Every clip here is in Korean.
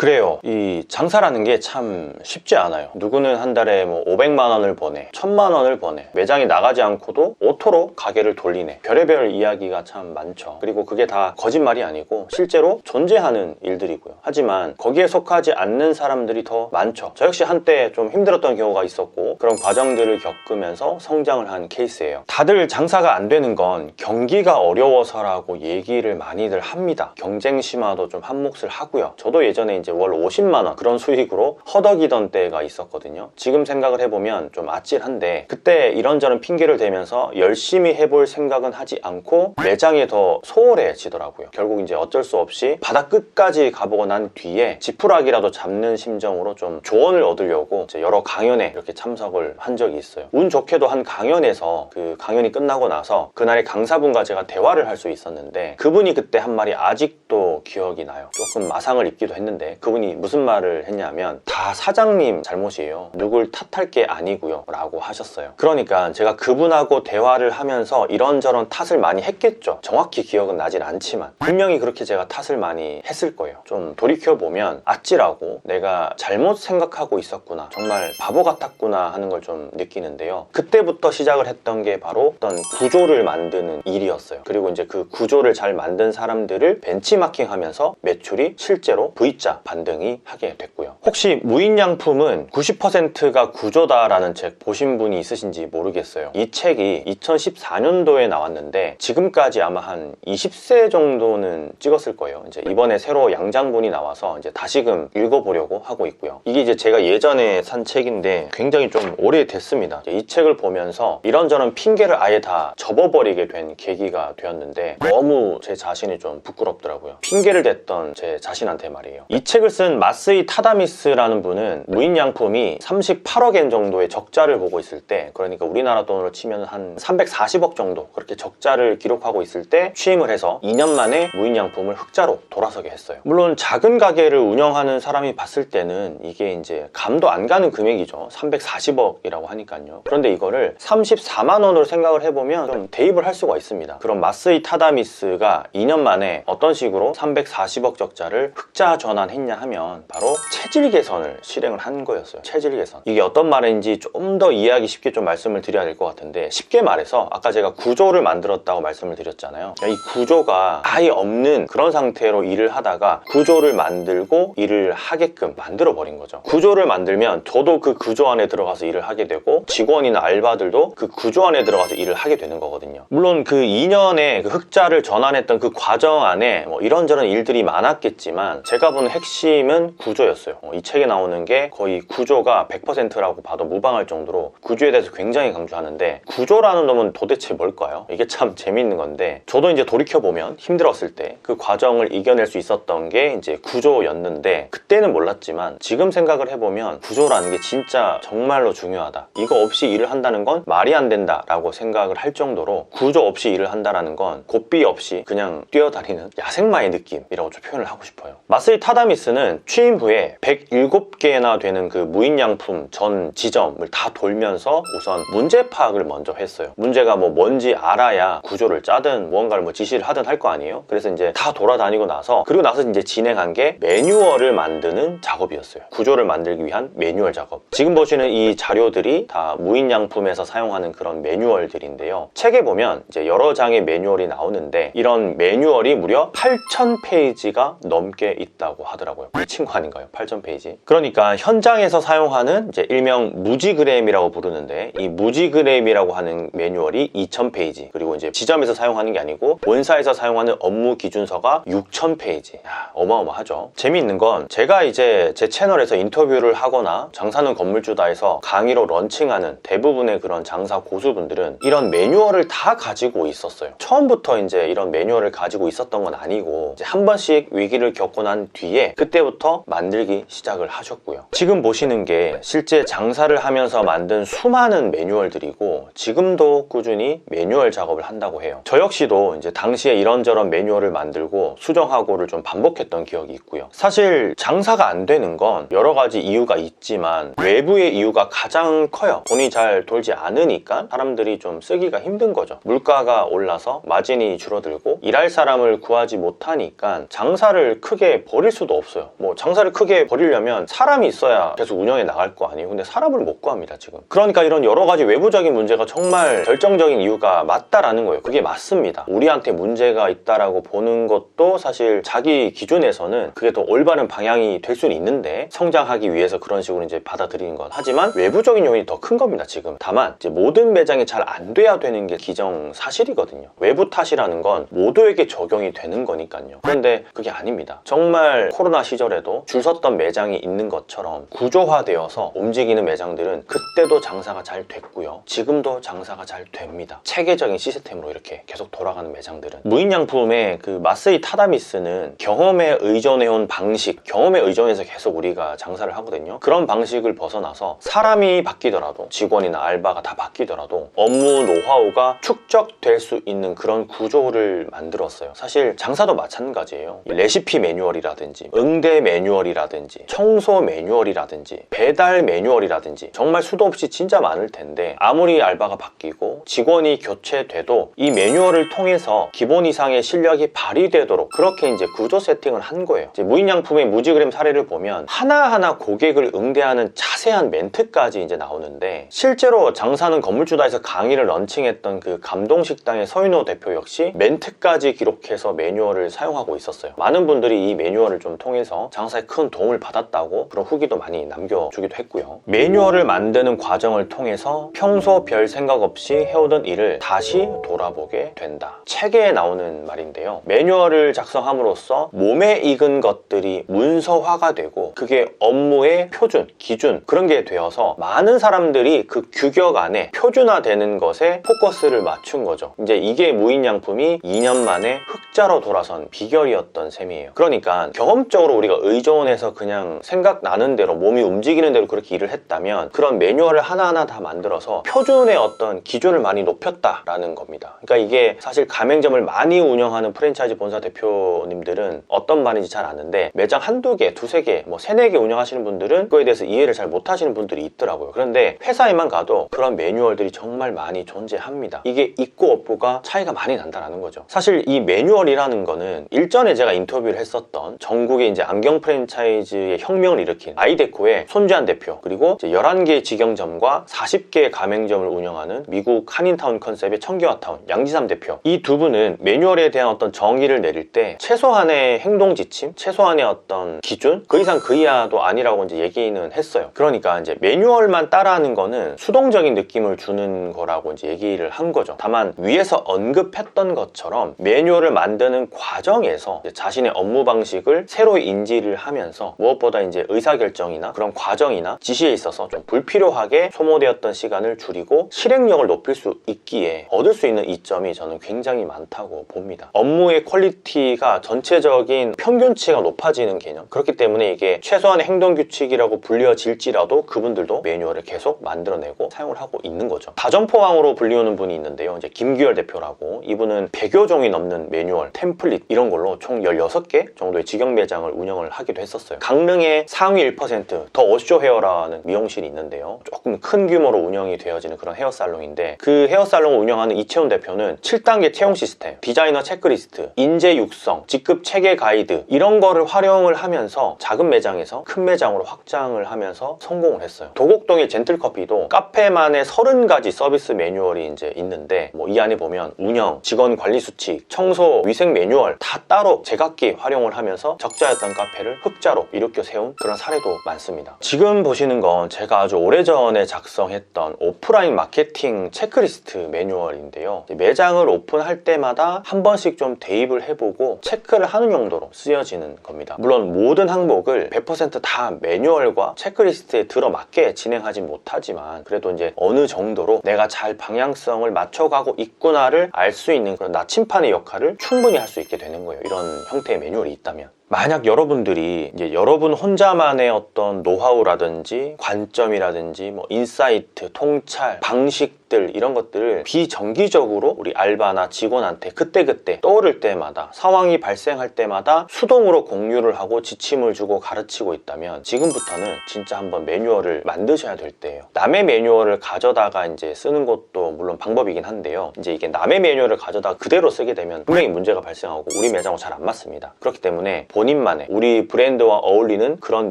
그래요. 이 장사라는 게 참 쉽지 않아요. 누구는 한 달에 뭐 500만 원을 버네, 1000만 원을 버네, 매장이 나가지 않고도 오토로 가게를 돌리네, 별의별 이야기가 참 많죠. 그리고 그게 다 거짓말이 아니고 실제로 존재하는 일들이고요. 하지만 거기에 속하지 않는 사람들이 더 많죠. 저 역시 한때 좀 힘들었던 경우가 있었고 그런 과정들을 겪으면서 성장을 한 케이스예요. 다들 장사가 안 되는 건 경기가 어려워서라고 얘기를 많이들 합니다. 경쟁 심화도 좀 한몫을 하고요. 저도 예전에 이제 월 50만 원 그런 수익으로 허덕이던 때가 있었거든요. 지금 생각을 해보면 좀 아찔한데 그때 이런저런 핑계를 대면서 열심히 해볼 생각은 하지 않고 매장에 더 소홀해지더라고요. 결국 이제 어쩔 수 없이 바닥 끝까지 가보고 난 뒤에 지푸라기라도 잡는 심정으로 좀 조언을 얻으려고 이제 여러 강연에 이렇게 참석을 한 적이 있어요. 운 좋게도 한 강연에서 그 강연이 끝나고 나서 그날의 강사분과 제가 대화를 할 수 있었는데 그분이 그때 한 말이 아직도 기억이 나요. 조금 마상을 입기도 했는데 그분이 무슨 말을 했냐면 다 사장님 잘못이에요. 누굴 탓할 게 아니고요 라고 하셨어요. 그러니까 제가 그분하고 대화를 하면서 이런저런 탓을 많이 했겠죠. 정확히 기억은 나진 않지만 분명히 그렇게 제가 탓을 많이 했을 거예요. 좀 돌이켜보면 아찔하고 내가 잘못 생각하고 있었구나, 정말 바보 같았구나 하는 걸 좀 느끼는데요. 그때부터 시작을 했던 게 바로 어떤 구조를 만드는 일이었어요. 그리고 이제 그 구조를 잘 만든 사람들을 벤치마킹하면서 매출이 실제로 V자 반등이 하게 됐고요. 혹시 무인양품은 90%가 구조다라는 책 보신 분이 있으신지 모르겠어요. 이 책이 2014년도에 나왔는데 지금까지 아마 한 20세 정도는 찍었을 거예요. 이제 이번에 새로 양장본이 나와서 이제 다시금 읽어보려고 하고 있고요. 이게 이제 제가 예전에 산 책인데 굉장히 좀 오래됐습니다. 이 책을 보면서 이런저런 핑계를 아예 다 접어버리게 된 계기가 되었는데 너무 제 자신이 좀 부끄럽더라고요. 핑계를 댔던 제 자신한테 말이에요. 이 책을 쓴 마쓰이 타다미스라는 분은 무인양품이 38억 엔 정도의 적자를 보고 있을 때, 그러니까 우리나라 돈으로 치면 한 340억 정도 그렇게 적자를 기록하고 있을 때 취임을 해서 2년 만에 무인양품을 흑자로 돌아서게 했어요. 물론 작은 가게를 운영하는 사람이 봤을 때는 이게 이제 감도 안 가는 금액이죠. 340억이라고 하니까요. 그런데 이거를 34만 원으로 생각을 해보면 좀 대입을 할 수가 있습니다. 그럼 마쓰이 타다미스가 2년 만에 어떤 식으로 340억 적자를 흑자 전환했냐 하면 바로 체질 개선을 실행을 한 거였어요. 체질 개선. 이게 어떤 말인지 좀 더 이해하기 쉽게 좀 말씀을 드려야 될 것 같은데, 쉽게 말해서 아까 제가 구조를 만들었다고 말씀을 드렸잖아요. 이 구조가 아예 없는 그런 상태로 일을 하다가 구조를 만들고 일을 하게끔 만들어 버린 거죠. 구조를 만들면 저도 그 구조 안에 들어가서 일을 하게 되고 직원이나 알바들도 그 구조 안에 들어가서 일을 하게 되는 거거든요. 물론 그 2년에 그 흑자를 전환했던 그 과정 안에 뭐 이런저런 일들이 많았겠지만 제가 보는 핵심은 구조였어요. 이 책에 나오는 게 거의 구조가 100%라고 봐도 무방할 정도로 구조에 대해서 굉장히 강조하는데, 구조라는 놈은 도대체 뭘까요? 이게 참 재밌는 건데, 저도 이제 돌이켜보면 힘들었을 때 그 과정을 이겨낼 수 있었던 게 이제 구조였는데 그때는 몰랐지만 지금 생각을 해보면 구조라는 게 진짜 정말로 중요하다. 이거 없이 일을 한다는 건 말이 안 된다 라고 생각을 할 정도로 구조 없이 일을 한다는 건 고삐 없이 그냥 뛰어다니는 야생마의 느낌이라고 좀 표현을 하고 싶어요. 마쓰이 타다미스는 취임 후에 107개나 되는 그 무인양품 전 지점을 다 돌면서 우선 문제 파악을 먼저 했어요. 문제가 뭐 뭔지 알아야 구조를 짜든 무언가를 뭐 지시를 하든 할 거 아니에요. 그래서 이제 다 돌아다니고 나서, 그리고 나서 이제 진행한 게 매뉴얼을 만드는 작업이었어요. 구조를 만들기 위한 매뉴얼 작업. 지금 보시는 이 자료들이 다 무인양품에서 사용하는 그런 매뉴얼들인데요. 책에 보면 이제 여러 장의 매뉴얼이 나오는데 이런 매뉴얼이 무려 8,000페이지가 넘게 있다고 하더라고요. 미친 거 아닌가요? 8,000페이지. 그러니까 현장에서 사용하는 이제 일명 무지그램이라고 부르는데, 이 무지그램이라고 하는 매뉴얼이 2,000페이지, 그리고 이제 지점에서 사용하는 게 아니고 본사에서 사용하는 업무 기준서가 6,000페이지. 어마어마하죠. 재미있는 건 제가 이제 제 채널에서 인터뷰를 하거나 장사는 건물주다에서 강의로 런칭하는 대부분의 그런 장사 고수분들은 이런 매뉴얼을 다 가지고 있었어요. 처음부터 이제 이런 매뉴얼을 가지고 있었던 건 아니고 이제 한 번씩 위기를 겪고 난 뒤에 그때부터 만들기 시작을 하셨고요. 지금 보시는 게 실제 장사를 하면서 만든 수많은 매뉴얼들이고 지금도 꾸준히 매뉴얼 작업을 한다고 해요. 저 역시도 이제 당시에 이런저런 매뉴얼을 만들고 수정하고를 좀 반복했던 기억이 있고요. 사실 장사가 안 되는 건 여러 가지 이유가 있지만 외부의 이유가 가장 커요. 돈이 잘 돌지 않으니까 사람들이 좀 쓰기가 힘든 거죠. 물가가 올라서 마진이 줄어들고 일할 사람을 구하지 못하니까 장사를 크게 벌일 수도 없어요. 뭐 장사를 크게 벌이려면 사람이 있어야 계속 운영해 나갈 거 아니에요. 근데 사람을 못 구합니다 지금. 그러니까 이런 여러 가지 외부적인 문제가 정말 결정적인 이유가 맞다라는 거예요. 그게 맞습니다. 우리한테 문제가 있다라고 보는 것도 사실 자기 기준에서는 그게 더 올바른 방향이 될 수는 있는데 성장하기 위해서 그런 식으로 이제 받아들이는 건 하지만 외부적인 요인이 더 큰 겁니다 지금. 다만 이제 모든 매장이 잘 안 돼야 되는 게 기정사실이거든요. 외부 탓이라는 건 모두에게 적용이 되는 거니까요. 그런데 그게 아닙니다. 정말 코로나 시절에도 줄 섰던 매장이 있는 것처럼 구조화되어서 움직이는 매장들은 그때도 장사가 잘 됐고요. 지금도 장사가 잘 됩니다. 체계적인 시스템으로 이렇게 계속 돌아가는 매장들은. 무인양품의 그 마쓰이 타다미스는 경험에 의존해온 방식, 경험에 의존해서 계속 우리가 장사를 하거든요. 그런 방식을 벗어나서 사람이 바뀌더라도 직원이나 알바가 다 바뀌더라도 업무 노하우가 축적될 수 있는 그런 구조를 만들었어요. 사실 장사도 마찬가지예요. 레시피 매뉴얼이라든지 응대 매뉴얼이라든지 청소 매뉴얼이라든지 배달 매뉴얼이라든지 정말 수도 없이 진짜 많을 텐데 아무리 알바가 바뀌고 직원이 교체돼도 이 매뉴얼을 통해서 기본 이상의 실력이 발휘되도록 그렇게 이제 구조 세팅을 한 거예요. 이제 무인양품의 무지그램 사례를 보면 하나하나 고객을 응대하는 자세한 멘트까지 이제 나오는데 실제로 장사는 건물주다에서 강의를 런칭했던 그 감동식당의 서인호 대표 역시 멘트까지 기록해서 매뉴얼을 사용하고 있었어요. 많은 분들이 이 매뉴얼을 좀 통해서 장사에 큰 도움을 받았다고 그런 후기도 많이 남겨주기도 했고요. 매뉴얼을 만드는 과정을 통해서 평소 별 생각 없이 해오던 일을 다시 돌아보게 된다. 책에 나오는 말인데요. 매뉴얼을 작성함으로써 몸에 익은 것들이 문서화가 되고 그게 업무의 표준, 기준 그런 게 되어서 많은 사람들이 그 규격 안에 표준화되는 것에 포커스를 맞춘 거죠. 이제 이게 무인양품이 2년 만에 흑자로 돌아선 비결이었던 셈이에요. 그러니까 경험적으로 우리가 의존해서 그냥 생각나는 대로 몸이 움직이는 대로 그렇게 일을 했다면 그런 매뉴얼을 하나하나 다 만들어서 표준의 어떤 기준을 많이 높였다라는 겁니다. 그러니까 이게 사실 가맹점을 많이 운영하는 프랜차이즈 본사 대표님들은 어떤 말인지 잘 아는데 매장 한두 개, 두세 개, 뭐 세네 개 운영하시는 분들은 그거에 대해서 이해를 잘 못하시는 분들이 있더라고요. 그런데 회사에만 가도 그런 매뉴얼들이 정말 많이 존재합니다. 이게 있고 없고가 차이가 많이 난다는 거죠. 사실 이 매뉴얼이라는 거는 일전에 제가 인터뷰를 했었던 전국의 이제 안경 프랜차이즈의 혁명을 일으킨 아이데코의 손주한 대표 그리고 이제 11개 직영점과 40개 가맹점을 운영하는 미국 한인타운 컨셉의 청계화타운 양지삼 대표 이 두 분은 매뉴얼에 대한 어떤 정의를 내릴 때 최소한의 행동 지침, 최소한의 어떤 기준 그 이상 그 이하도 아니라고 이제 얘기는 했어요. 그러니까 이제 매뉴얼만 따라하는 거는 수동적인 느낌을 주는 거라고 이제 얘기를 한 거죠. 다만 위에서 언급했던 것처럼 매뉴얼을 만드는 과정에서 이제 자신의 업무 방식을 새로 인지를 하면서 무엇보다 이제 의사결정이나 그런 과정이나 지시에 있어서 좀 불필요하게 소모되었던 시간을 줄이고 실행력을 높일 수 있기에 얻을 수 있는 이점이 저는 굉장히 많다고 봅니다. 업무의 퀄리티가 전체적인 평균치가 높아지는 개념 그렇기 때문에 이게 최소한의 행동규칙이라고 불려질지라도 그분들도 매뉴얼을 계속 만들어내고 사용을 하고 있는 거죠. 다점포왕으로 불리우는 분이 있는데요. 이제 김규열 대표라고 이분은 100여 종이 넘는 매뉴얼, 템플릿 이런 걸로 총 16개 정도의 직영 매장을 운영을 하기도 했었어요. 강릉의 상위 1% 더 어쇼 헤어라는 미용실이 있는데요. 조금 큰 규모로 운영이 되어지는 그런 헤어살롱인데 그 헤어살롱을 운영하는 이채훈 대표는 7단계 채용 시스템, 디자이너 체크리스트, 인재 육성, 직급 체계 가이드 이런 거를 활용을 하면서 작은 매장에서 큰 매장으로 확장을 하면서 성공을 했어요. 도곡동의 젠틀커피도 카페만의 30가지 서비스 매뉴얼이 이제 있는데 뭐 이 안에 보면 운영, 직원 관리 수칙, 청소, 위생 매뉴얼 다 따로 제각기 활용을 하면서 적자였던 카페를 흑자로 일으켜 세운 그런 사례도 많습니다. 지금 보시는 건 제가 아주 오래전에 작성했던 오프라인 마케팅 체크리스트 매뉴얼인데요. 매장을 오픈할 때마다 한 번씩 좀 대입을 해보고 체크를 하는 용도로 쓰여지는 겁니다. 물론 모든 항목을 100% 매뉴얼과 체크리스트에 들어맞게 진행하진 못하지만 그래도 이제 어느 정도로 내가 잘 방향성을 맞춰가고 있구나를 알 수 있는 그런 나침판의 역할을 충분히 할 수 있게 되는 거예요. 이런 형태의 매뉴얼이 있다면. 만약 여러분들이 이제 여러분 혼자만의 어떤 노하우라든지 관점이라든지 뭐 인사이트, 통찰, 방식들 이런 것들을 비정기적으로 우리 알바나 직원한테 그때그때 떠오를 때마다 상황이 발생할 때마다 수동으로 공유를 하고 지침을 주고 가르치고 있다면 지금부터는 진짜 한번 매뉴얼을 만드셔야 될 때예요. 남의 매뉴얼을 가져다가 이제 쓰는 것도 물론 방법이긴 한데요. 이제 이게 남의 매뉴얼을 가져다가 그대로 쓰게 되면 분명히 문제가 발생하고 우리 매장하고 잘 안 맞습니다. 그렇기 때문에 본인만의 우리 브랜드와 어울리는 그런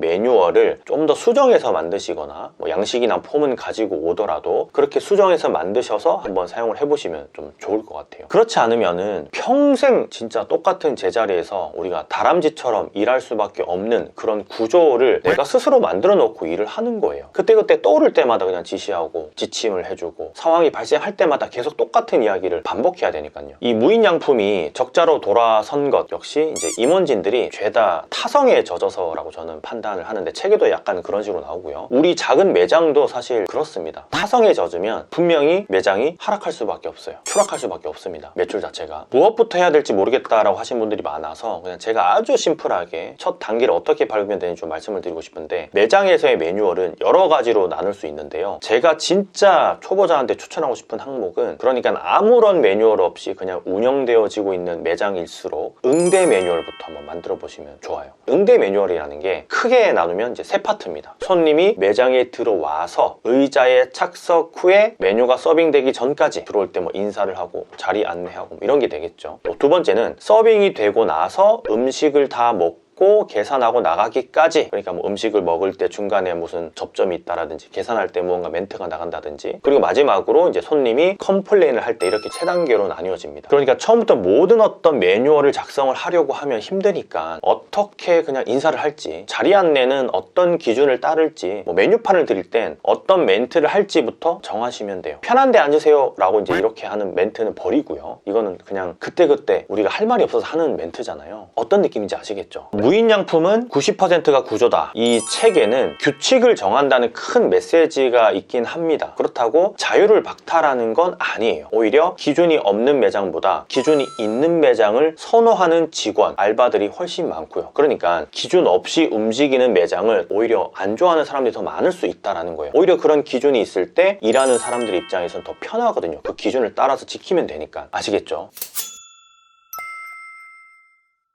매뉴얼을 좀 더 수정해서 만드시거나 뭐 양식이나 폼은 가지고 오더라도 그렇게 수정해서 만드셔서 한번 사용을 해보시면 좀 좋을 것 같아요. 그렇지 않으면은 평생 진짜 똑같은 제자리에서 우리가 다람쥐처럼 일할 수밖에 없는 그런 구조를 내가 스스로 만들어 놓고 일을 하는 거예요. 그때그때 떠오를 때마다 그냥 지시하고 지침을 해주고 상황이 발생할 때마다 계속 똑같은 이야기를 반복해야 되니까요. 이 무인양품이 적자로 돌아선 것 역시 이제 임원진들이 죄다 타성에 젖어서라고 저는 판단을 하는데 책에도 약간 그런 식으로 나오고요. 우리 작은 매장도 사실 그렇습니다. 타성에 젖으면 분명히 매장이 하락할 수밖에 없어요. 추락할 수밖에 없습니다. 매출 자체가. 무엇부터 해야 될지 모르겠다라고 하신 분들이 많아서 그냥 제가 아주 심플하게 첫 단계를 어떻게 밟으면 되는지 좀 말씀을 드리고 싶은데 매장에서의 매뉴얼은 여러 가지로 나눌 수 있는데요. 제가 진짜 초보자한테 추천하고 싶은 항목은 그러니까 아무런 매뉴얼 없이 그냥 운영되어지고 있는 매장일수록 응대 매뉴얼부터 한번 만들어 보시면 좋아요. 응대 매뉴얼이라는 게 크게 나누면 이제 세 파트입니다. 손님이 매장에 들어와서 의자에 착석 후에 메뉴가 서빙되기 전까지 들어올 때 뭐 인사를 하고 자리 안내하고 뭐 이런 게 되겠죠. 또 두 번째는 서빙이 되고 나서 음식을 다 먹고 계산하고 나가기까지, 그러니까 뭐 음식을 먹을 때 중간에 무슨 접점이 있다라든지 계산할 때 무언가 멘트가 나간다든지, 그리고 마지막으로 이제 손님이 컴플레인을 할 때 이렇게 세 단계로 나뉘어집니다. 그러니까 처음부터 모든 어떤 매뉴얼을 작성을 하려고 하면 힘드니까 어떻게 그냥 인사를 할지, 자리 안내는 어떤 기준을 따를지, 뭐 메뉴판을 드릴 땐 어떤 멘트를 할지부터 정하시면 돼요. 편한 데 앉으세요 라고 이제 이렇게 하는 멘트는 버리고요. 이거는 그냥 그때그때 우리가 할 말이 없어서 하는 멘트잖아요. 어떤 느낌인지 아시겠죠? 무인양품은 90%가 구조다. 이 책에는 규칙을 정한다는 큰 메시지가 있긴 합니다. 그렇다고 자유를 박탈하는 건 아니에요. 오히려 기준이 없는 매장보다 기준이 있는 매장을 선호하는 직원, 알바들이 훨씬 많고요. 그러니까 기준 없이 움직이는 매장을 오히려 안 좋아하는 사람들이 더 많을 수 있다는 거예요. 오히려 그런 기준이 있을 때 일하는 사람들 입장에서는 더 편하거든요. 그 기준을 따라서 지키면 되니까. 아시겠죠?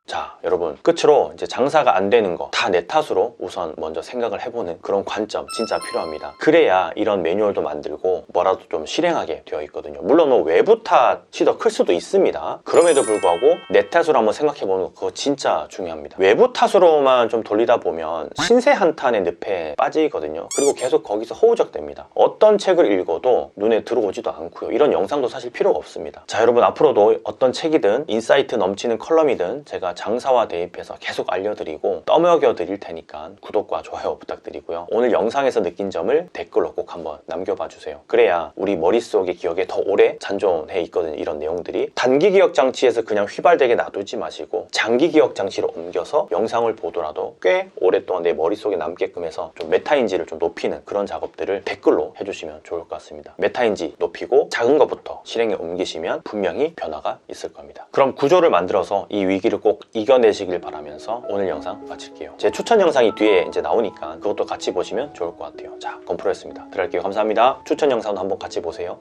자, 여러분, 끝으로 이제 장사가 안 되는 거 다 내 탓으로 우선 먼저 생각을 해보는 그런 관점 진짜 필요합니다. 그래야 이런 매뉴얼도 만들고 뭐라도 좀 실행하게 되어 있거든요. 물론 뭐 외부 탓이 더 클 수도 있습니다. 그럼에도 불구하고 내 탓으로 한번 생각해보는 거 그거 진짜 중요합니다. 외부 탓으로만 좀 돌리다 보면 신세 한탄의 늪에 빠지거든요. 그리고 계속 거기서 허우적됩니다. 어떤 책을 읽어도 눈에 들어오지도 않고요. 이런 영상도 사실 필요가 없습니다. 자, 여러분, 앞으로도 어떤 책이든 인사이트 넘치는 컬럼이든 제가 장사와 대입해서 계속 알려드리고 떠먹여 드릴 테니까 구독과 좋아요 부탁드리고요. 오늘 영상에서 느낀 점을 댓글로 꼭 한번 남겨봐 주세요. 그래야 우리 머릿속에 기억에 더 오래 잔존해 있거든요. 이런 내용들이. 단기 기억 장치에서 그냥 휘발되게 놔두지 마시고 장기 기억 장치로 옮겨서 영상을 보더라도 꽤 오랫동안 내 머릿속에 남게끔 해서 좀 메타인지를 좀 높이는 그런 작업들을 댓글로 해주시면 좋을 것 같습니다. 메타인지 높이고 작은 것부터 실행에 옮기시면 분명히 변화가 있을 겁니다. 그럼 구조를 만들어서 이 위기를 꼭 이겨내시길 바라면서 오늘 영상 마칠게요. 제 추천 영상이 뒤에 이제 나오니까 그것도 같이 보시면 좋을 것 같아요. 자, 건프로였습니다. 들어갈게요. 감사합니다. 추천 영상도 한번 같이 보세요.